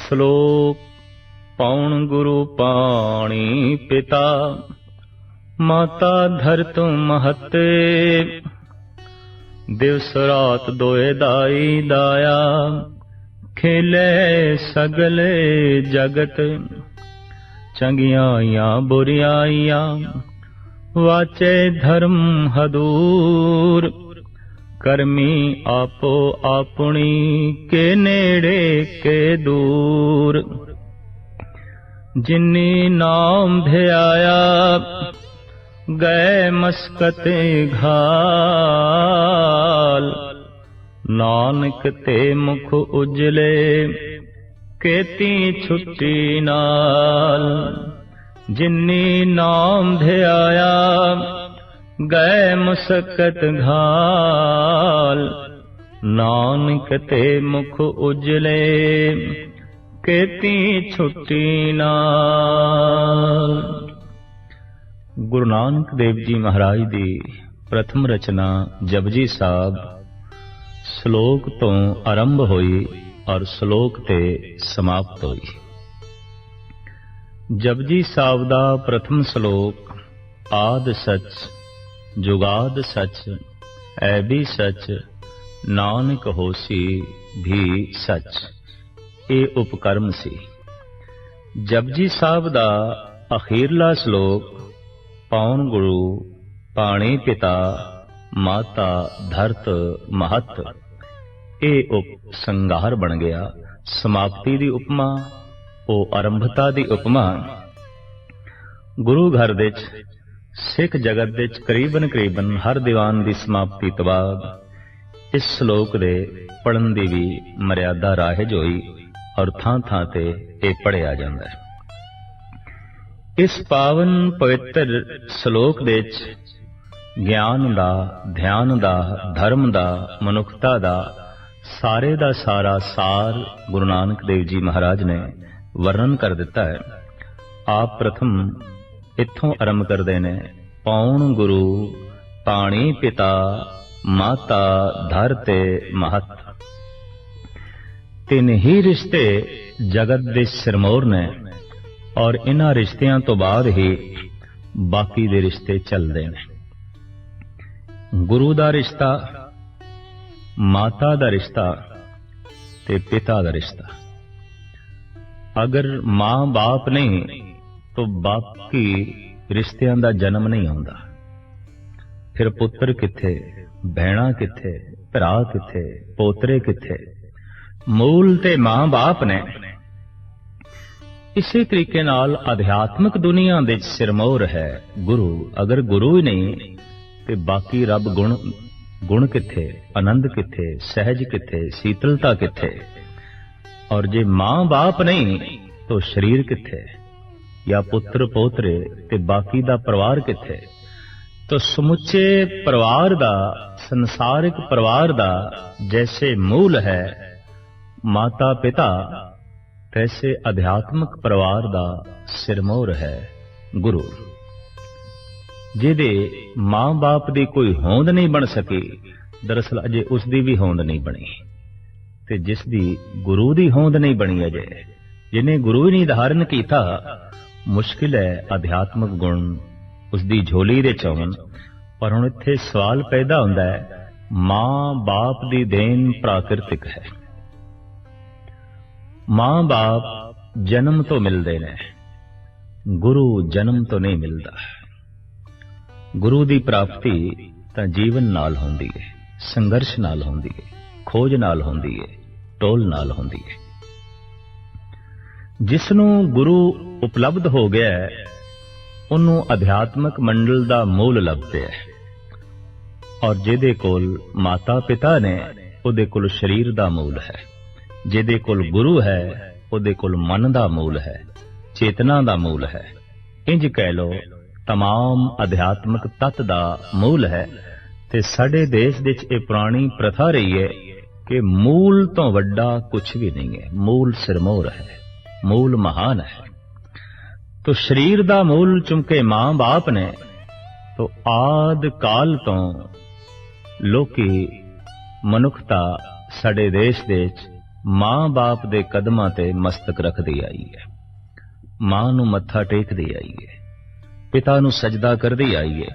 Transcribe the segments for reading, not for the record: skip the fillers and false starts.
ਸ਼ਲੋਕ ਪਉਣ ਗੁਰੂ ਪਾਣੀ ਪਿਤਾ ਮਾਤਾ ਧਰਤ ਮਹਤੇ ਦਿਵਸ ਰਾਤ ਦੋਏ ਦਾਈ ਦਾਇਆ ਖੇਲੇ ਸਗਲੇ ਜਗਤ ਚੰਗਿਆਈਆਂ ਬੁਰਿਆਈਆਂ ਵਾਚੇ ਧਰਮ ਹਦੂਰ ਕਰਮੀ ਆਪੋ ਆਪਣੀ ਕੇ ਨੇੜੇ ਕੇ ਦੂਰ ਜਿਨੀ ਨਾਮ ਧਿਆਇਆ ਗਏ ਮਸਕਤ ਘਾਲ ਨਾਨਕ ਤੇ ਮੁਖ ਉਜਲੇ ਕੇਤੀ ਛੁੱਟੀ ਨਾਲ ਜਿਨੀ ਨਾਮ ਧਿਆਇਆ ਗਏ ਮੁਸਕਤ ਘਾਲ ਨਾਨਕ ਤੇ ਮੁਖ ਉਜਲੇ ਕੇਤੀ ਛੁੱਟੀ ਨਾਲ। ਗੁਰੂ ਨਾਨਕ ਦੇਵ ਜੀ ਮਹਾਰਾਜ ਦੀ ਪ੍ਰਥਮ ਰਚਨਾ ਜਪਜੀ ਸਾਹਿਬ ਸ਼ਲੋਕ ਤੋਂ ਆਰੰਭ ਹੋਈ ਔਰ ਸ਼ਲੋਕ ਤੇ ਸਮਾਪਤ ਹੋਈ। ਜਪਜੀ ਸਾਹਿਬ ਦਾ ਪ੍ਰਥਮ ਸ਼ਲੋਕ ਆਦਿ ਸਚ ਜੁਗਾਦ ਸਚ ਐਬੀ ਸਚ ਨਾਨਕ ਹੋਸੀ ਵੀ ਸਚ, ਇਹ ਉਪਕਰਮ ਸੀ। ਜਪਜੀ ਸਾਹਿਬ ਦਾ ਅਖੀਰਲਾ ਸ਼ਲੋਕ ਪਉਣ ਗੁਰੂ ਪਾਣੀ ਪਿਤਾ ਮਾਤਾ ਧਰਤ ਮਹਤ, ਇਹ ਉਪ ਸੰਗਾਰ ਬਣ ਗਿਆ। ਸਮਾਪਤੀ ਦੀ ਉਪਮਾ ਉਹ ਆਰੰਭਤਾ ਦੀ ਉਪਮਾ। ਗੁਰੂ ਘਰ ਵਿੱਚ ਸਿੱਖ ਜਗਤ ਵਿੱਚ ਕਰੀਬਨ ਹਰ ਦੀਵਾਨ ਦੀ ਸਮਾਪਤੀ ਤੋਂ ਬਾਅਦ ਇਸ ਸ਼ਲੋਕ ਦੇ ਪੜਨ ਦੀ ਵੀ ਮਰਿਆਦਾ ਰਾਹਿਜ ਹੋਈ ਔਰ ਥਾਂ ਥਾਂ ਤੇ ਇਹ ਪੜਿਆ ਜਾਂਦਾ ਹੈ। ਇਸ ਪਾਵਨ ਪਵਿੱਤਰ ਸ਼ਲੋਕ ਦੇ ਵਿੱਚ ਗਿਆਨ ਦਾ, ਧਿਆਨ ਦਾ, ਧਰਮ ਦਾ, ਮਨੁੱਖਤਾ ਦਾ ਸਾਰੇ ਦਾ ਸਾਰਾ ਸਾਰ ਗੁਰੂ ਨਾਨਕ ਦੇਵ ਜੀ ਮਹਾਰਾਜ ਨੇ ਵਰਣਨ ਕਰ ਦਿੱਤਾ ਹੈ। ਆਪ ਪ੍ਰਥਮ ਇੱਥੋਂ ਆਰੰਭ ਕਰਦੇ ਨੇ, ਪਉਣ ਗੁਰੂ ਪਾਣੀ ਪਿਤਾ ਮਾਤਾ ਧਰਤੇ ਮਹਤ। ਤਿੰਨ ਹੀ ਰਿਸ਼ਤੇ ਜਗਤ ਦੇ ਸਿਰਮੌਰ ਨੇ ਔਰ ਇਨ੍ਹਾਂ ਰਿਸ਼ਤਿਆਂ ਤੋਂ ਬਾਅਦ ਹੀ ਬਾਕੀ ਦੇ ਰਿਸ਼ਤੇ ਚੱਲਦੇ ਨੇ। ਗੁਰੂ ਦਾ ਰਿਸ਼ਤਾ, ਮਾਤਾ ਦਾ ਰਿਸ਼ਤਾ ਤੇ ਪਿਤਾ ਦਾ ਰਿਸ਼ਤਾ। ਅਗਰ ਮਾਂ ਬਾਪ ਨਹੀਂ ਤਾਂ ਬਾਕੀ ਰਿਸ਼ਤਿਆਂ ਦਾ ਜਨਮ ਨਹੀਂ ਆਉਂਦਾ। ਫਿਰ ਪੁੱਤਰ ਕਿੱਥੇ, ਭੈਣਾਂ ਕਿੱਥੇ, ਭਰਾ ਕਿੱਥੇ, ਪੋਤਰੇ ਕਿੱਥੇ? ਮੂਲ ਤੇ ਮਾਂ ਬਾਪ ਨੇ। ਇਸੇ ਤਰੀਕੇ ਨਾਲ ਅਧਿਆਤਮਿਕ ਦੁਨੀਆ ਦੇ ਸਿਰਮੌਰ ਹੈ ਗੁਰੂ। ਅਗਰ ਗੁਰੂ ਹੀ ਨਹੀਂ ਤੇ ਬਾਕੀ ਰੱਬ ਗੁਣ ਕਿੱਥੇ, ਆਨੰਦ ਕਿੱਥੇ, ਸਹਿਜ ਕਿੱਥੇ, ਸੀਤਲਤਾ ਕਿੱਥੇ? ਔਰ ਜੇ ਮਾਂ ਬਾਪ ਨਹੀਂ ਤਾਂ ਸਰੀਰ ਕਿੱਥੇ, ਜਾਂ ਪੁੱਤਰ ਪੋਤਰੇ ਤੇ ਬਾਕੀ ਦਾ ਪਰਿਵਾਰ ਕਿੱਥੇ? ਤਾਂ ਸਮੁੱਚੇ ਪਰਿਵਾਰ ਦਾ, ਸੰਸਾਰਿਕ ਪਰਿਵਾਰ ਦਾ ਜੈਸੇ ਮੂਲ ਹੈ ਮਾਤਾ ਪਿਤਾ, ਤੈਸੇ ਅਧਿਆਤਮਿਕ ਪਰਿਵਾਰ ਦਾ ਸਿਰਮੌਰ ਹੈ ਗੁਰੂ। ਜਿਹਦੇ ਮਾਂ ਬਾਪ ਦੀ ਕੋਈ ਹੋਂਦ ਨਹੀਂ ਬਣ ਸਕੀ, ਦਰਅਸਲ ਅਜੇ ਉਸ ਦੀ ਵੀ ਹੋਂਦ ਨਹੀਂ ਬਣੀ। ਤੇ ਜਿਸ ਦੀ ਗੁਰੂ ਦੀ ਹੋਂਦ ਨਹੀਂ ਬਣੀ ਅਜੇ, ਜਿਹਨੇ ਗੁਰੂ ਹੀ ਨਹੀਂ ਧਾਰਨ ਕੀਤਾ, ਮੁਸ਼ਕਿਲ ਹੈ ਅਧਿਆਤਮਿਕ ਗੁਣ ਉਸ ਦੀ ਝੋਲੀ ਦੇ ਚ ਆਉਣ। ਪਰ ਹੁਣ ਇੱਥੇ ਸਵਾਲ ਪੈਦਾ ਹੁੰਦਾ ਹੈ, ਮਾਂ ਬਾਪ ਦੀ ਦੇਣ ਪ੍ਰਾਕਿਰਤਿਕ ਹੈ। ਮਾਂ ਬਾਪ ਜਨਮ ਤੋਂ ਮਿਲਦੇ ਨੇ, ਗੁਰੂ ਜਨਮ ਤੋਂ ਨਹੀਂ ਮਿਲਦਾ। ਗੁਰੂ ਦੀ ਪ੍ਰਾਪਤੀ ਤਾਂ ਜੀਵਨ ਨਾਲ ਹੁੰਦੀ ਹੈ, ਸੰਘਰਸ਼ ਨਾਲ ਹੁੰਦੀ ਹੈ, ਖੋਜ ਨਾਲ ਹੁੰਦੀ ਹੈ, ਟੋਲ ਨਾਲ ਹੁੰਦੀ ਹੈ। ਜਿਸ ਨੂੰ ਗੁਰੂ ਉਪਲਬਧ ਹੋ ਗਿਆ ਹੈ, ਉਹਨੂੰ ਅਧਿਆਤਮਿਕ ਮੰਡਲ ਦਾ ਮੂਲ ਲੱਭਦਾ ਹੈ। ਔਰ ਜਿਹਦੇ ਕੋਲ ਮਾਤਾ ਪਿਤਾ ਨੇ, ਉਹਦੇ ਕੋਲ ਸਰੀਰ ਦਾ ਮੂਲ ਹੈ। ਜਿਹਦੇ ਕੋਲ ਗੁਰੂ ਹੈ, ਉਹਦੇ ਕੋਲ ਮਨ ਦਾ ਮੂਲ ਹੈ, ਚੇਤਨਾ ਦਾ ਮੂਲ ਹੈ। ਇੰਜ ਕਹਿ ਲੋ तमाम ਅਧਿਆਤਮਿਕ ਤੱਤ ਦਾ ਮੂਲ ਹੈ। ਤੇ ਸਾਡੇ ਦੇਸ਼ ਵਿੱਚ ਇਹ ਪੁਰਾਣੀ ਪ੍ਰਥਾ ਰਹੀ ਹੈ ਕਿ ਮੂਲ ਤੋਂ ਵੱਡਾ ਕੁਝ ਵੀ ਨਹੀਂ ਹੈ। ਮੂਲ ਸਿਰਮੌਰ ਹੈ, ਮੂਲ ਮਹਾਨ ਹੈ। तो शरीर दा मूल चुंके मां बाप ने, तो आद काल तो लोकी मनुखता साडे देश दे मां बाप दे कदमां ते मस्तक रखदी आई है, मां नूं मत्था टेकदी आई है, पिता नूं सजदा करदी आई है,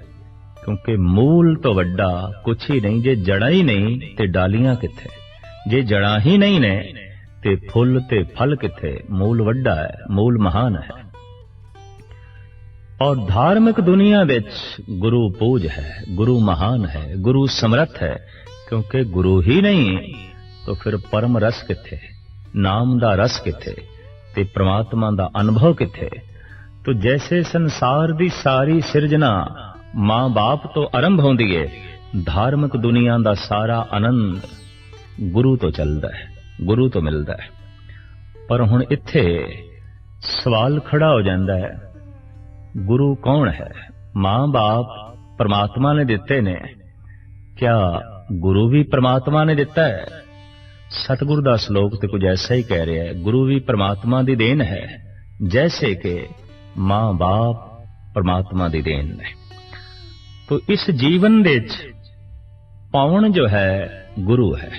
क्योंकि मूल तो वड्डा कुछ ही नहीं। जे जड़ा ही नहीं ते डालियां किथे, जे जड़ा ही नहीं ने ते फुल ते फल किथे। मूल वड्डा है, मूल महान है। और धार्मिक दुनिया विच गुरु पूज है, गुरु महान है, गुरु समर्थ है, क्योंकि गुरु ही नहीं तो फिर परम रस किथे, नाम दा रस किथे ते परमात्मा दा अनुभव किथे। तो जैसे संसार दी सारी सिरजना मां बाप तो आरंभ होंदी है, धार्मिक दुनिया दा सारा आनंद गुरु तो चलदा है, गुरु तो मिलदा है। पर हुण इत्थे सवाल खड़ा हो जांदा है, गुरु कौन है? मां बाप परमात्मा ने दिते ने, क्या गुरु भी परमात्मा ने दिता है? सतगुरु दा श्लोक ते कुछ ऐसा ही कह रहा है, गुरु भी परमात्मा दी देन है, जैसे कि मां बाप परमात्मा दी देन है। तो इस जीवन दे विच पवन जो है गुरु है,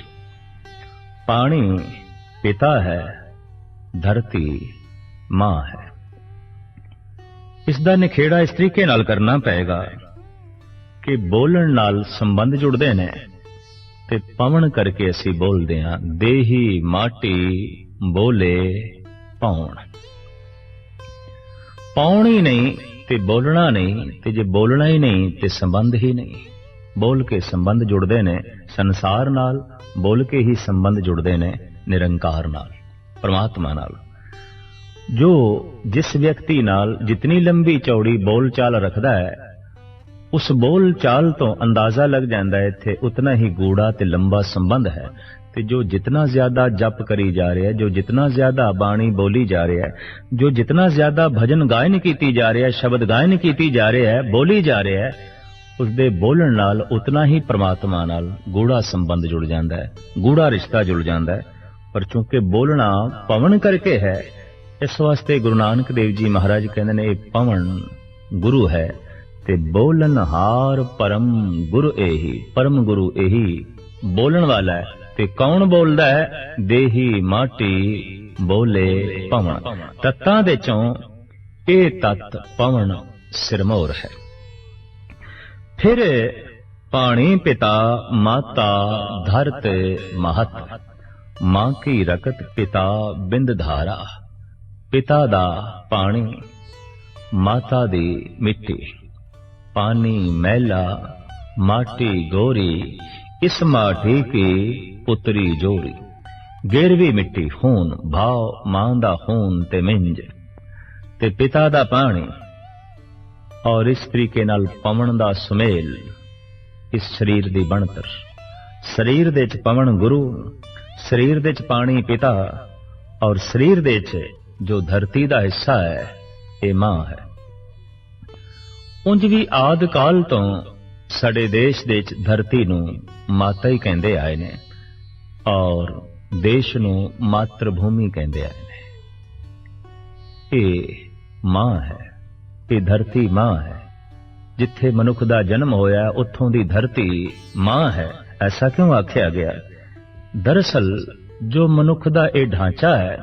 पानी पिता है, धरती मां है। इसका निखेड़ा इस तरीके नाल करना पेगा कि बोलण नाल संबंध जुड़ते ने ते पवन करके असी बोलते हैं, देही माटी बोले पौण। पौण ही नहीं ते बोलना नहीं, ते जे बोलना ही नहीं ते संबंध ही नहीं। बोल के संबंध जुड़ते ने संसार नाल, बोल के ही संबंध जुड़ते ने निरंकार नाल, परमात्मा नाल। जो जिस व्यक्ति नाल जितनी लंबी चौड़ी बोल चाल रखदा है, उस बोल चाल तो अंदाजा लग जाता है इत्थे उतना ही गूढ़ा ते लंबा संबंध है। ते जो जितना ज्यादा जप करी जा रहा है, जो जितना ज्यादा बाणी बोली जा रहा है, जो जितना ज्यादा भजन गायन कीती जा रहा है, शब्द गायन कीती जा रहा है, बोली जा रहा है, उसदे बोलण नाल उतना ही परमात्मा नाल गूढ़ा संबंध जुड़ जाता है, गूढ़ा रिश्ता जुड़ जाता है। पर चूंकि बोलना पवन करके है, इस वास्ते गुरु नानक देव जी महाराज कहते ने पवन गुरु है, ते बोलन हार परम गुरु एही। परम गुरु एही बोलन वाला है। ते कौन बोलदा है? देही माटी बोले पवन। तत्तां दे चों ए तत्त पवन सिरमौर है। फिर पानी पिता माता धरत महत, मां की रकत पिता बिंद धारा। पिता दा पानी, माता दी मिट्टी। पानी मैला माटी गोरी, इस माटी की पुत्री जोरी। गिरवी मिट्टी खून, भाव मां दा खून ते मिंज ते पिता दा पानी। और इस तरीके नाल पवन दा सुमेल इस शरीर दी बनतर। शरीर दे च पवन गुरु, शरीर दे च पानी पिता, और शरीर दे च जो धरती दा हिस्सा है ये मां है। उंज भी आद काल तो साडे देश दे च धरती नूं माता ही कहंदे आए ने, और देश नूं मातृ भूमि कहंदे आए ने। ये मां है, ये धरती मां है। जिथे मनुख दा जन्म होया उत्थों दी धरती मां है। ऐसा क्यों आख्या गया? दरअसल जो मनुख दा ये ढांचा है,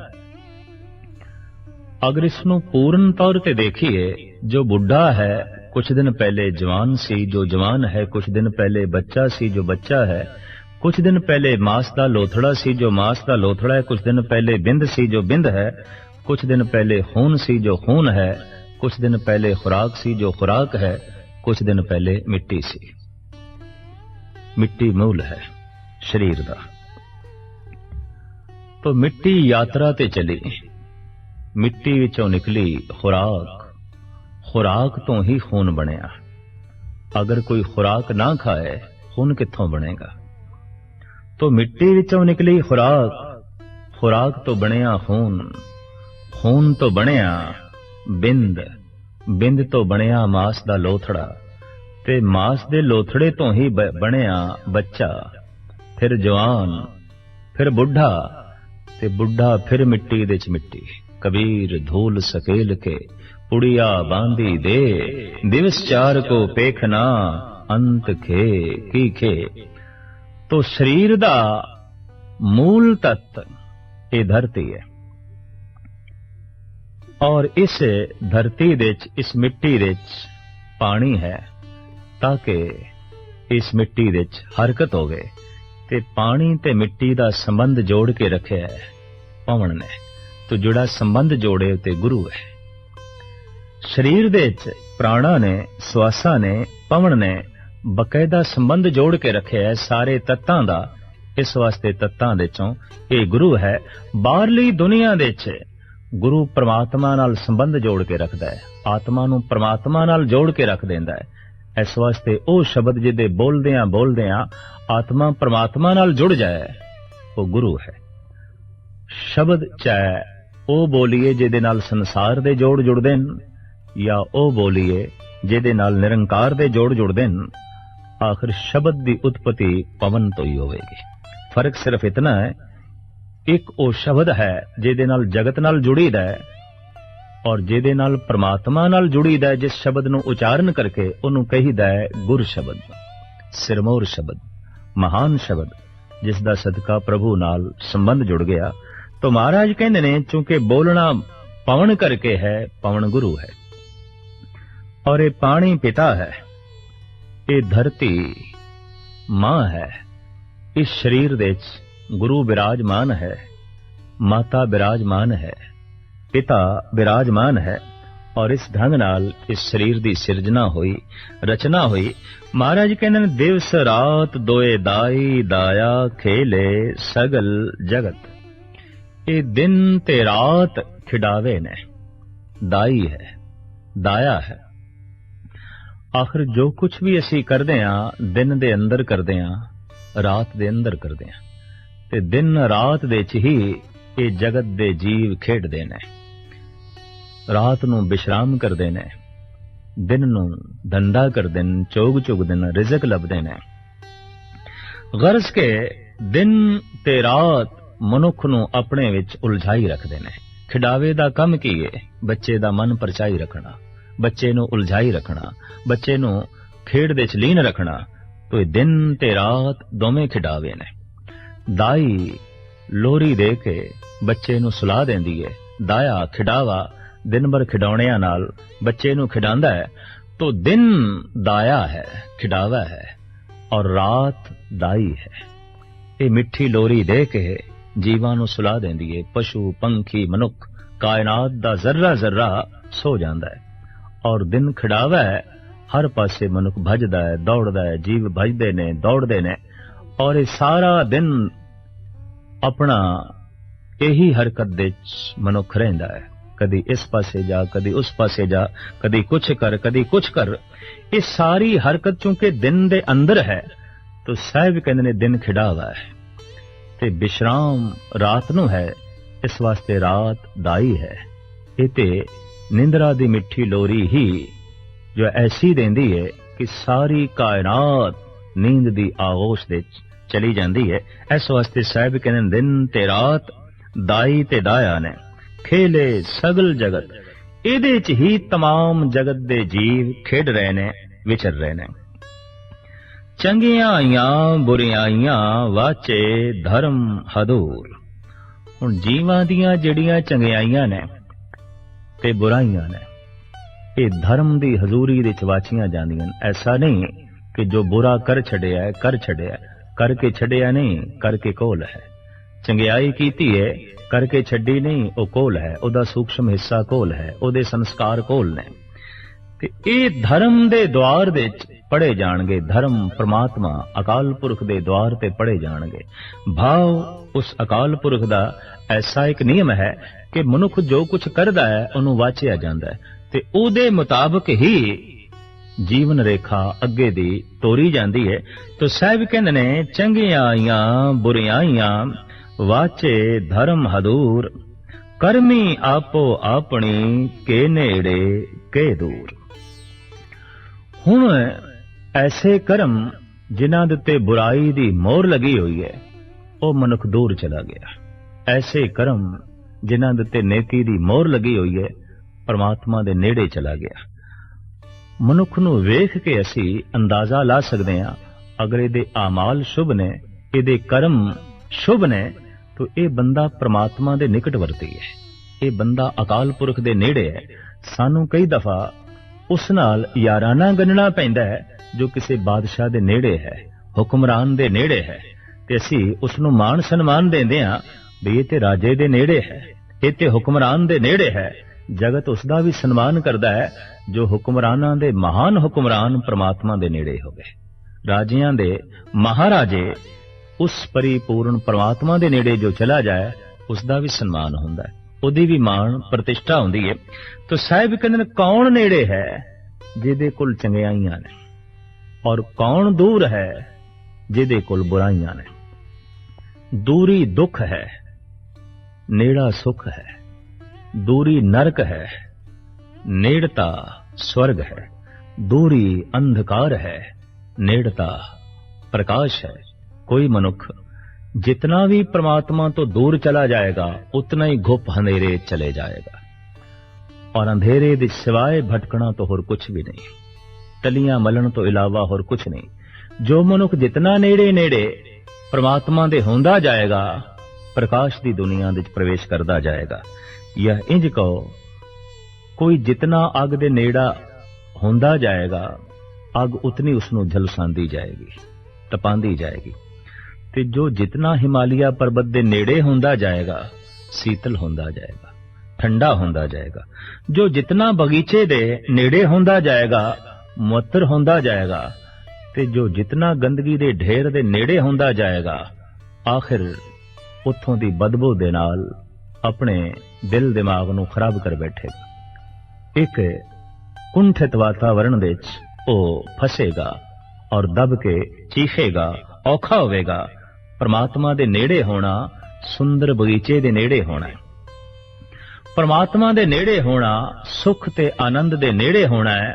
अगर इसनूं पूर्ण तौर ते देखिए, जो बुढ़ा है कुछ दिन पहले जवान सी, जो जवान है कुछ दिन पहले बच्चा सी, जो बच्चा है कुछ दिन पहले मांस दा लोथड़ा सी, जो मांस दा लोथड़ा है कुछ दिन पहले बिंद सी, जो बिंद है कुछ दिन पहले खून सी, जो खून है कुछ दिन पहले खुराक सी, जो खुराक है कुछ दिन पहले मिट्टी सी। मिट्टी मूल है शरीर दा। तो मिट्टी यात्रा ते चली, मिट्टी विचों निकली खुराक, खुराक तो ही खून बनिया। अगर कोई खुराक ना खाए खून कित्थों बनेगा? तो मिट्टी विचों निकली खुराक, खुराक तो बनिया खून, खून तो बनिया बिंद, बिंद तो बनिया मांस दा लोथड़ा, ते मांस दे लोथड़े तो ही बनिया बच्चा, फिर जवान, फिर बुढ़ा, ते बुढ़ा फिर मिट्टी दे च मिट्टी। कबीर धूल सकेल के पुड़िया बांधी दे, दिवस चार को पेखना अंत खे की खे। तो शरीर दा मूल तत्व ये धरती है और इस धरती दे च, इस मिट्टी दे च पानी है ताकि इस मिट्टी दे च हरकत होवे ते पानी ते मिट्टी दा संबंध जोड़ के रखे है पवन ने। तो जुड़ा संबंध जोड़े ते गुरु है। शरीर दे च प्राणा ने, श्वासा ने, पवन ने बकायदा संबंध जोड़ के रखे है सारे तत्तां दा। इस वास्ते तत्तां दे चों ये गुरु है। बाहरली दुनिया दे च गुरु परमात्मा नाल संबंध जोड़ के रखदा है, आत्मा नूं परमात्मा नाल जोड़ के रख देंदा है। इस वास्ते ओ शब्द जिहदे बोलदियां आत्मा परमात्मा नाल जुड़ जाए वो गुरु है। शब्द चाहे ओ बोलीए जिहदे नाल संसार दे जोड़ जुड़दे न या ओ बोलीए जिहदे नाल निरंकार दे जोड़ जुड़दे न, आखिर शब्द दी उत्पत्ति पवन तो ही होवेगी। फर्क सिर्फ इतना है, एक ओ शब्द है जिहदे नाल जगत नाल जुड़ीदा है और जिहदे नाल परमात्मा नाल जुड़ीदा है। जिस शब्द नूं उचारण करके उहनूं कहीदा है गुर शब्द, सिरमौर शब्द, महान शब्द, जिस दा सदका प्रभु नाल संबंध जुड़ गया। तो महाराज कहंदे ने चूंकि बोलना पवन करके है, पवन गुरु है और ये पानी पिता है, ये धरती मां है, इस शरीर दे गुरु विराजमान है, माता विराजमान है, पिता विराजमान है और इस ढंग नाल इस शरीर दी सिरजना हुई, रचना हुई। महाराज कहंदे ने दिवस रात दोए दाई दाया खेले सगल जगत। ये दिन ते रात खिडावे ने, दाई है, दाया है। आखिर जो कुछ भी असी करदे हां दिन दे अंदर करदे हां, रात दे अंदर करदे हां ते दिन रात दे च ही ये जगत दे जीव खेडदे ने। रात नूं विश्राम करदे ने, दिन नूं धंधा करदे ने, चोग चुगदे ने, रिज़क लभदे ने। गरज के दिन ते रात मनुख नूं अपने विच उलझाई रखदे ने। खिडावे दा कम की है? बच्चे दा मन परचाई रखना, बच्चे नूं उलझाई रखना, बच्चे नूं खेड दे च लीन रखना। तो ये दिन ते रात दोवें खिडावे ने। दाई लोरी दे के बच्चे नूं सुला देंदी है, दाया खिडावा दिन भर खिडौणियां नाल बच्चे नूं खिडांदा है। तो दिन दाया है, खिडावा है और रात दाई है। ये मिठी लोरी दे के जीवां नूं सुला देंदी है। पशु पंखी मनुख कायनात दा जर्रा जर्रा सो जांदा है और दिन खिडावा है। हर पासे मनुख भजदा है, दौड़दा है, जीव भजदे ने, दौड़दे ने और ये सारा दिन अपना यही हरकत दे मनुख रहिंदा है। कदी इस पासे जा, कदी उस पासे जा, कदी कुछ कर, कदी कुछ कर। ये सारी हरकत चूंकि दिन दे अंदर है तो साहिब कहंदे ने दिन खिडावा है ते विश्राम रात नूं है। इस वास्ते रात दाई है। ये ते निंद्रा दी मिठी लोरी ही जो ऐसी देंदी है कि सारी कायनात नींद दी आगोश दे चली जाती है। इस वास्ते साहिब कहने दिन ते रात दाई ते दाया ने खेले सगल जगत। इहदे च ही तमाम जगत दे जीव खेड रहे ने, विचर रहे ने। चंगियां आईयां बुरियां आईयां वाचे धर्म हदूर। हुण जीवां दियां जड़ियां चंगियाईयां ने ते बुराइयां ने, ये धर्म दी हजूरी दे वाचियां जांदियां। ऐसा नहीं कि जो बुरा कर छड़िया है कर छड़िया, करके छड़िया नहीं, करके कोल है। चंगियाई कीती है करके छड्डी नहीं, वो कोल है, ओदा सूक्ष्म हिस्सा कोल है, ओदे संस्कार कोल ने। ते ये धर्म दे द्वार दे पढ़े जाणगे। धर्म परमात्मा अकाल पुरख दे द्वार ते पढ़े जाणगे। भाव उस अकाल पुरख दा ऐसा एक नियम है कि मनुख जो कुछ करदा है उन्हों वाचिया जांदा है ते उहदे मुताबिक ही जीवन रेखा अगे दी तोरी जांदी है। तो साहिब कहंदे ने चंगियां आईयां बुरियां आईयां वाचे धर्म हदूर। करमी आपो अपनी के नेड़े के दूर। हुण ऐसे कर्म जिन्हां दे ते बुराई दी मोहर लगी हुई है वो मनुख दूर चला गया। ऐसे कर्म जिन्हां दे ते नेकी दी मोहर लगी हुई है परमात्मा दे नेड़े चला गया। मनुख नूं वेख के असी अंदाजा ला सकते हैं अगर इहदे आमाल शुभ ने, इहदे कर्म शुभ ने तो ये बंदा परमात्मा दे निकटवर्ती है, ये बंदा अकाल पुरख दे नेड़े है। सानू कई दफा उस नाल याराना गणना पैंदा है जो किसी बादशाह दे नेड़े है, हुक्मरान दे नेड़े है, ते असी उसनू मान सन्मान देंदे हां भी ये ते राजे दे नेड़े है, ये ते हुक्मरान दे नेड़े है। जगत उसदा भी सन्मान करदा है जो हुक्मरानां दे महान हुक्मरान परमात्मा दे नेड़े होवे। राजियां दे महाराजे उस परिपूर्ण परमात्मा दे नेड़े जो चला जाए उसदा भी सन्मान हुंदा है, उहदी भी मान प्रतिष्ठा हुंदी है। तो साहिब कहंदे कौन नेड़े है जिहदे कोल चंगियाईयां ने, और कौन दूर है जिहदे कोल बुराइयां ने। दूरी दुख है, नेड़ा सुख है, दूरी नरक है, नेड़ता स्वर्ग है, दूरी अंधकार है, नेड़ता प्रकाश है। कोई मनुख जितना भी परमात्मा तो दूर चला जाएगा उतना ही घुप अंधेरे चले जाएगा, और अंधेरे दे सिवाय भटकना तो होर कुछ भी नहीं, टलियां मलन तो इलावा होर कुछ नहीं। जो मनुख जितना नेड़े नेड़े परमात्मा दे होंदा जाएगा प्रकाश दी दुनिया दे प्रवेश करदा जाएगा। यह इंज कहो कोई जितना अग दे नेड़ा होंदा जाएगा अग उतनी उसनू झलसांदी जाएगी, तपांदी जाएगी। ते जो जितना हिमालय पर्वत दे नेड़े होंदा जाएगा शीतल होंदा जाएगा, ठंडा होंदा जाएगा। जो जितना बगीचे दे नेड़े होंदा जाएगा मुअत्तर होंदा जाएगा, ते जो जितना गंदगी दे ढेर दे नेड़े होंदा जाएगा आखिर उत्थों दी बदबू दे नाल अपने दिल दिमाग नू खराब कर बैठेगा। एक कुंठित वातावरण दे ओ फसेगा और दब के चीखेगा, औखा होवेगा। परमात्मा दे नेड़े होना सुंदर बगीचे दे नेड़े होना है, परमात्मा दे नेड़े होना सुख ते आनंद दे नेड़े होना है,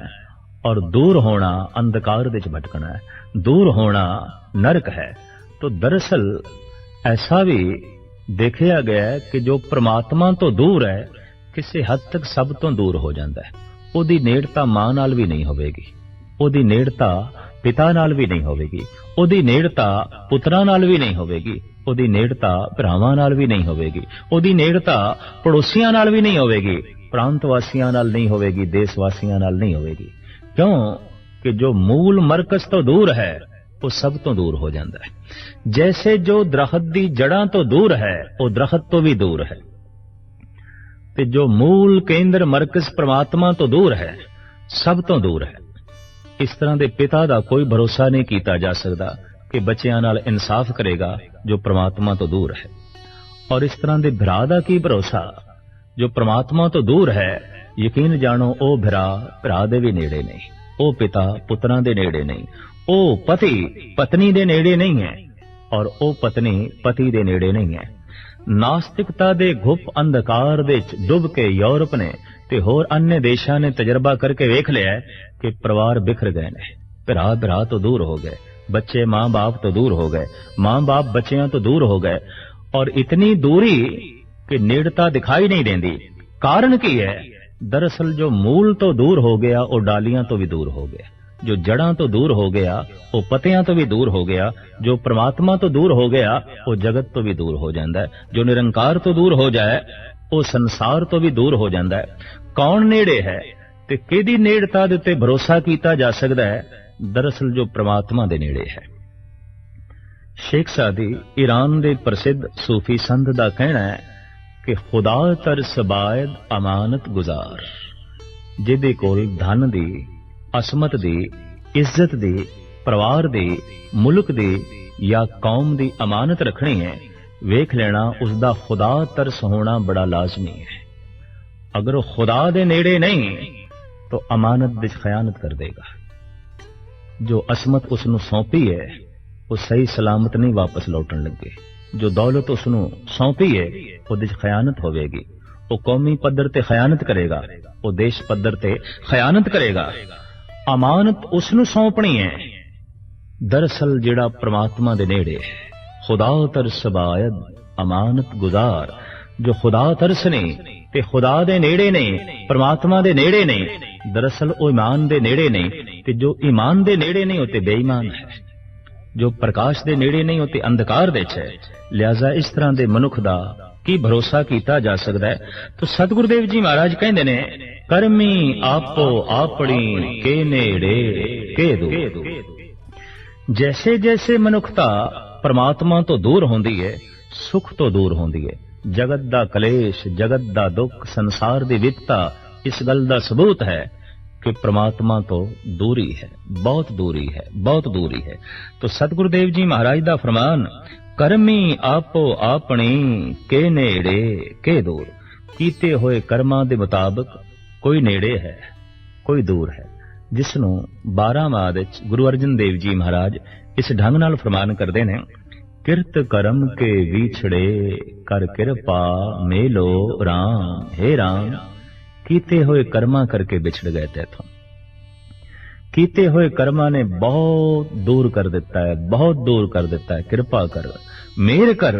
और दूर होना अंधकार दे भटकना है, दूर होना नरक है। तो दरअसल ऐसा भी देखा गया है कि जो परमात्मा तो दूर है किसी हद तक सब तो दूर हो जाता है। ओदी नेड़ता मां नाल भी नहीं होवेगी, ओदी नेड़ता पिता नाल भी नहीं होवेगी, ओदी नेड़ता पुत्रा नाल भी नहीं होवेगी, ओदी नेड़ता भरावां नाल भी नहीं होवेगी, ओदी नेड़ता पड़ोसियां नाल भी नहीं होवेगी, प्रांत वासियां नाल नहीं होवेगी, देश वासियां नाल नहीं होवेगी। क्यों कि जो मूल मरकज तो दूर है वो सब तो दूर हो जाता है। जैसे जो दरखत दी जड़ां तो दूर है वो दरखत तो भी दूर है, ते जो मूल केंद्र मरकज परमात्मा तो दूर है सब तो दूर है। इस तरह दे पिता दा कोई भरोसा नहीं कीता जा सकदा कि बच्चियां नाल इंसाफ करेगा जो परमात्मा तो दूर है, और इस तरह दे भरा दा की भरोसा जो परमात्मा तो दूर है। यकीन जानो ओ भरा दे भी नेड़े नहीं, ओ पिता पुत्रां दे नेड़े नहीं, ओ पति पत्नी दे नेड़े नहीं है, और ओ पत्नी पति दे नेड़े नहीं है। नास्तिकता दे घुप अंधकार दे डुब के यूरोप ने ते होर अन्य देशां ने तजर्बा करके वेख लिया है कि परिवार बिखर गए ने, भरा तो दूर हो गए, बच्चे मां बाप तो दूर हो गए, मां बाप बच्चियां तो दूर हो गए, और इतनी दूरी कि नेड़ता दिखाई नहीं देंदी। कारण की है? दरअसल जो मूल तो दूर हो गया वो डालियां तो भी दूर हो गया, जो जड़ां तो दूर हो गया वो पत्तियां तो भी दूर हो गया, जो परमात्मा तो दूर हो गया वो जगत तो भी दूर हो जाता है, जो निरंकार तो दूर हो जाए वो संसार तो भी दूर हो जाता है। कौन नेड़े है ते किहदी नेड़ता दे उत्ते भरोसा कीता जा सकदा है? दरअसल जो परमात्मा दे नेड़े है। शेख सादी ईरान दे प्रसिद्ध सूफी संत दा कहना है कि खुदा तरस बायद अमानत गुजार, जिहदे कोल धन दी, असमत दी, इज्जत दी, परिवार दी, मुल्क दी या कौम दी अमानत रखनी है, वेख लेना उसदा खुदा तरस होना बड़ा लाजमी है। अगर वो खुदा दे नेड़े नहीं तो अमानत विच खयानत कर देगा। जो असमत उसनू सौंपी है वो सही सलामत नहीं वापस लौटन लगे, जो दौलत उसनू सौंपी है वो खयानत होवेगी। वो कौमी पद्धर ते खयानत करेगा, वो देश पद्धर ते खयानत करेगा। अमानत उसनू सौंपनी है दरअसल जिहड़ा परमात्मा दे नेड़े है। खुदा तरस बायद अमानत गुजार, जो खुदा तरस ने ते खुदा दे नेड़े ने, परमात्मा दे नेड़े ने, दरअसल वो ईमान दे नेड़े ने, ते जो ईमान दे नेड़े नहीं होते बेईमान है। जो प्रकाश दे नेड़े नहीं होते अंधकार दे च है। लिहाजा इस तरह दे मनुख दा की भरोसा किया जा सकता है। तो सतगुरुदेव जी महाराज कहते ने करमी आपो आपनी के नेड़े के दूर। जैसे जैसे मनुखता परमात्मा तो दूर होंदी है, सुख तो दूर होंदी है। जगत दा कलेश, जगत दा दुख, संसार दी विपता इस गल दा सबूत है कि परमात्मा तो दूरी है, बहुत दूरी है, बहुत दूरी है। तो सतगुरुदेव जी महाराज दा फरमान करमी आपो आपनी के नेड़े के दूर। कीते होए कर्मां दे मुताबिक कोई नेड़े है, कोई दूर है। जिसनों 12 माह विच गुरु अर्जन देव जी महाराज इस ढंग नाल फरमान करते ने किरत करम के विछड़े कर किरपा मेलो राम। हे राम, कीते होए कर्मा करके बिछड़ गए तेथों। कीते होए कर्मा ने बहुत दूर कर देता है, बहुत दूर कर देता है। कृपा कर, मेहर कर,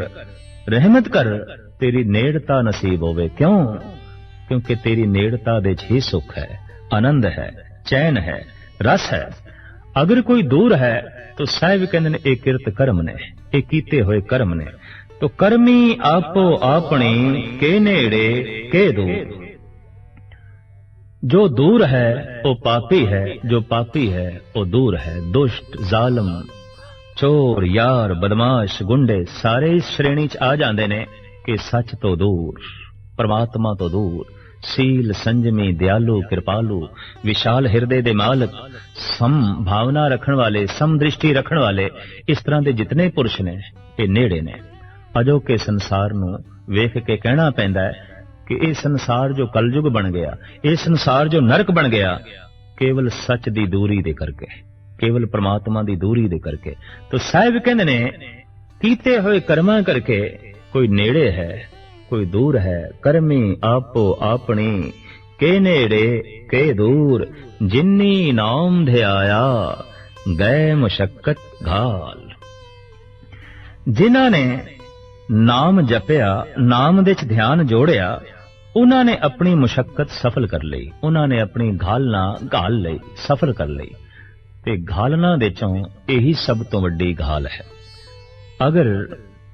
रहमत कर, तेरी नेड़ता नसीब होवे। क्यों? क्योंकि तेरी नेड़ता दे ही सुख है, आनंद है, चैन है, रस है। अगर कोई दूर है तो साहिब कहते ने एक किरत कर्म ने, एक कीते हुए कर्म ने। तो कर्मी आपो आपनी के नेड़े के दूर। जो दूर है वो पापी है, जो पापी है वो दूर है। दुष्ट, जालम, चोर, यार, बदमाश, गुंडे सारे इस श्रेणी च आ जाते ने कि सच तो दूर, परमात्मा तो दूर। सील, संजमी, दयालु, कृपालु, विशाल हृदय दे मालक, सम भावना रखण वाले, सम दृष्टि रखण वाले, इस तरह के जितने पुरुष ने ये नेड़े ने। अजोके संसार नूं वेख के कहना पैंदा है कि ये संसार जो कलयुग बन गया, ये संसार जो नरक बन गया, केवल सच दी दूरी दे करके, केवल परमात्मा दी दूरी दे करके। तो साहिब कहंदे ने कीते होए कर्मां करके कोई नेड़े है, कोई दूर है। कर्मी आपो आपनी के नेड़े के दूर। जिन्नी नाम ध्याया गए मुशक्कत घाल। जिन्हां ने नाम जपिया, नाम दे च ध्यान जोड़िया, उन्हां ने अपनी मुशक्कत सफल कर लई, उन्हां ने अपनी घालना घाल लई, सफल कर लई। ते घालना दे चों यही सब तो वड्डी घाल है। अगर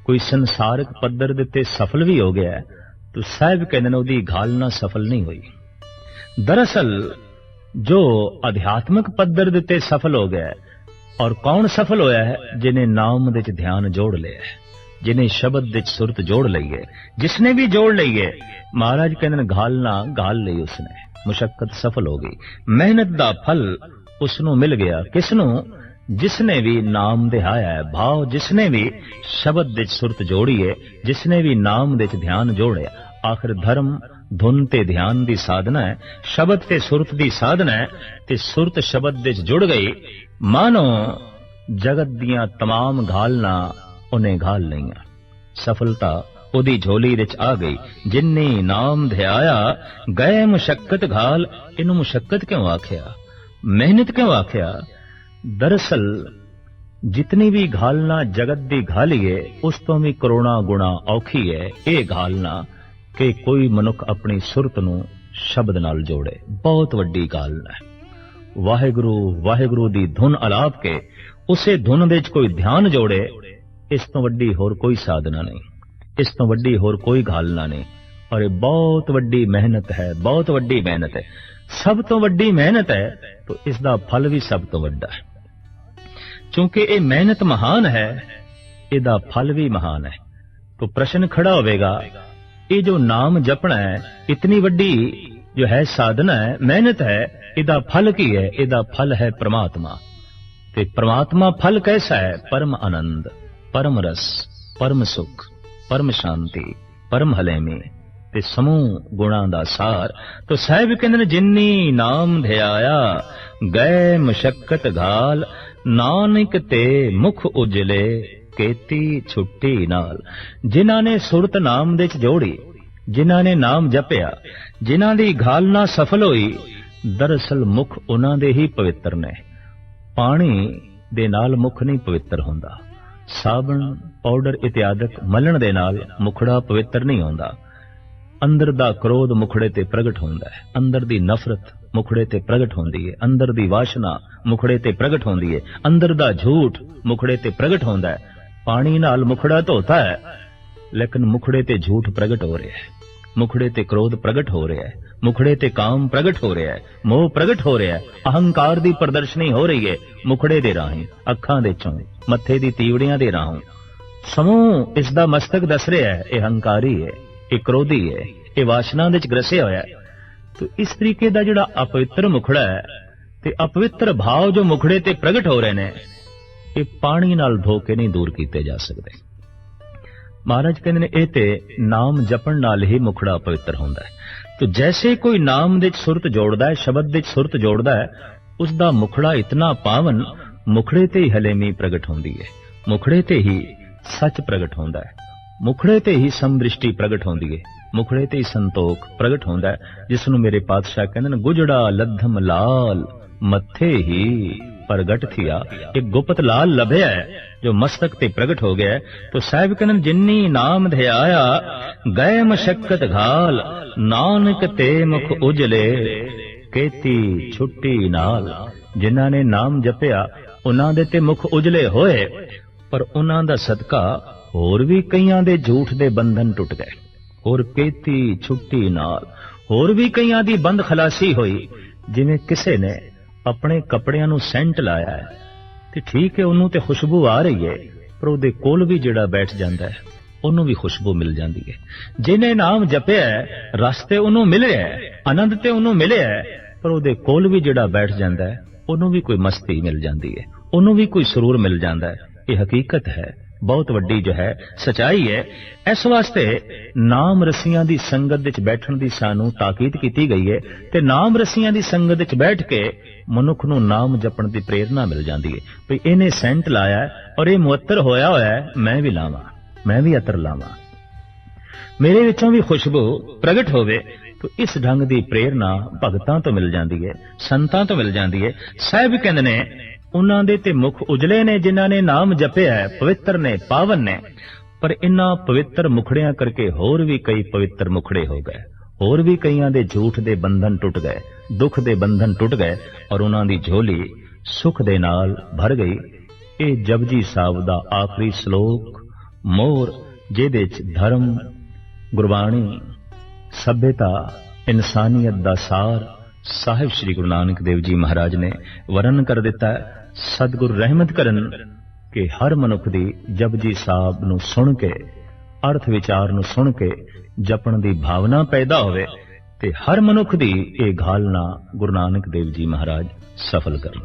कोई संसारिक पद्धर दे ते सफल भी हो गया है तो साहिब कहते हैं उहदी घालना सफल नहीं हुई। दरअसल जो आध्यात्मिक पद्धर दे ते सफल हो गया है, और कौन सफल होया है? जिन्हें नाम दे च ध्यान जोड़ लिया है, जिन्हें शब्द दे च सुरत जोड़ ली है। जिसने भी जोड़ ली है, महाराज कहते हैं घालना घाल ली, उसने मुशक्कत सफल हो गई। मेहनत दा फल उसनों मिल गया। किसनों? जिसने भी नाम दिहाया है भाव, जिसने भी शब्द दे सुरत जोड़ी है, जिसने भी नाम दे ध्यान जोड़े। आखिर धर्म धुन ते ध्यान दी साधना है, शब्द ते सुरत दी साधना है। ते सुरत शब्द दे जुड़ गई, मानो जगत दियां तमाम घालना उन्हें घाल लईयां। सफलता ओदी झोली दे आ गई। जिन्नी नाम ध्याया गए मुशक्कत घाल। इनू मुशक्कत क्यों आख्या, मेहनत क्यों आख्या? दरअसल जितनी भी घालना जगत दी घाली है, उस तो भी करोड़ा गुणा औखी है ये घालना कि कोई मनुख अपनी सुरत नूं शब्द नाल जोड़े। बहुत वड्डी घालना है। वाहिगुरु वाहिगुरु दी धुन अलाप के उसे धुन दे कोई ध्यान जोड़े, इस तो वड्डी होर कोई साधना नहीं, इस तो वड्डी होर कोई घालना नहीं। और ये बहुत वड्डी मेहनत है, बहुत वड्डी मेहनत है। सब तो वड्डी मेहनत है तो इसका फल भी सब तो वड्डा है। चूंकि ये मेहनत महान है, इसका फल भी महान है। तो प्रश्न खड़ा होगा, ये जो नाम जपना है, इतनी वड्डी जो है साधना है, मेहनत है, इसका फल की है? इसका फल है परमात्मा। ते परमात्मा फल कैसा है? परम आनंद, परम रस, परम सुख, परम शांति, परम हलेमी ते समूह गुणा दा सार। तो साहिब कहंदे जिन्नी नाम ध्याया गए मुशक्कत घाल। नानक ते मुख उजले केती छुट्टी नाल। जिन्हां ने सुरत नाम दे च जोड़ी, जिन्हां ने नाम जपिया, जिन्हां दी घालना सफल होई, दरअसल मुख उन्हां दे ही पवित्र ने। पानी दे नाल मुख नहीं पवित्र होंदा। साबण पाउडर इत्यादि मलण दे नाल मुखड़ा पवित्र नहीं होंदा। अंदर दा क्रोध मुखड़े ते प्रगट होंदा है, अंदर दी नफरत मुखड़े ते प्रगट होंदी है, अंदर दी वासना मुखड़े ते प्रगट होंदी है, अंदर दा झूठ मुखड़े ते प्रगट होंदा है। पानी नाल मुखड़ा धोता है, लेकिन मुखड़े ते झूठ प्रगट हो रहा है, मुखड़े ते क्रोध प्रगट हो रहा है, मुखड़े ते काम प्रगट हो रहा है, मोह प्रगट हो रहा है, अहंकार दी प्रदर्शनी हो रही है मुखड़े दे राहीं, अखां दे चों, मत्थे दी तीवड़ियां दे राहों। समूह इसदा मस्तक दस रहा है, यह हंकारी है, यह क्रोधी है, यह वासना दे च ग्रसिया होया है। तो इस तरीके दा जिहड़ा अपवित्र मुखड़ा है ते अपवित्र भाव जो मुखड़े ते प्रगट हो रहे ने, ये पानी नाल धो के नहीं दूर कीते जा सकते। महाराज कहते ने ये ते नाम जपण नाल ही मुखड़ा पवित्र होंदा है। तो जैसे कोई नाम दे सुरत जोड़दा है, शब्द दे सुरत जोड़दा है, उसदा मुखड़ा इतना पावन, मुखड़े ते ही हलेमी प्रगट होंदी है, मुखड़े ते ही सच प्रगट होंदा है, मुखड़े ते ही समदृष्टि प्रगट होंदी है, मुखड़े ते ही संतोख प्रगट होंदा है, जिसनों मेरे पातशाह कहंदे ने गुजड़ा लद्धम लाल मत्थे ही प्रगट थिया। एक गुप्त लाल लभया है जो मस्तक ते प्रगट हो गया है। तो साहिब कहंदे जिन्नी नाम ध्याया गए मशक्कत घाल, नानक ते मुख उजले केती छुट्टी नाल। जिन्हां ने नाम जपिया उन्हां दे ते मुख उजले होए, पर उन्हां दा सदका होर भी कईयां दे झूठ दे बंधन टुट गए, होर केती छुट्टी नाल होर भी कईयां दी बंद खलासी होई। जिवें किसे ने अपने कपड़ियां नूं सेंट लाया है ते ठीक है, उन्होंने ते खुशबू आ रही है, पर उहदे कोल भी जिहड़ा बैठ जांदा है उन्होंने भी खुशबू मिल जाती है। जिन्हें नाम जपिया है रस ते उन्होंने मिले है, आनंद ते उन्होंने मिले है, पर उहदे कोल भी जिहड़ा बैठ जांदा है उन्होंने भी कोई मस्ती मिल जाती है, उन्होंने भी कोई सुरूर मिल जाता है। ये हकीकत है, बहुत वड्डी जो है सच्चाई है। इस वास्ते नाम रसियां दी संगत विच बैठण दी सानू ताकीद कीती गई है, ते नाम रसियां दी संगत विच बैठ के मनुख नूं नाम जपण दी प्रेरणा मिल जाती है। भई इहने सेंट लाया है और ये मुअत्तर होया होया है, मैं भी लावां, मैं भी अतर लावां, मेरे विचों भी खुशबू प्रगट होवे। तो इस ढंग दी प्रेरणा भगतां तो मिल जाती है, संतां तो मिल जाती है। साहिब कहंदे ने उन्हां दे ते मुख उजले ने जिन्हां ने नाम जपिया है, पवित्र ने, पावन ने, पर इन्हां पवित्र मुखड़ियां करके होर भी कई पवित्र मुखड़े हो गए, होर भी कईयां दे झूठ दे बंधन टुट गए, दुख दे बंधन टुट गए, और उन्हां दी झोली सुख दे नाल भर गई। ये जपजी साहिब दा आखिरी श्लोक मोर, जिहदे च धर्म, गुरबाणी, सभ्यता, इंसानियत दा सार साहिब श्री गुरु नानक देव जी महाराज ने वर्णन कर दिता है। सतगुरु रहमत करन कि हर मनुख दी जपजी साहिब नूं सुन के, अर्थ विचार नूं सुन के जपण दी भावना पैदा होवे, ते हर मनुख दी ये घालना गुरु नानक देव जी महाराज सफल करन।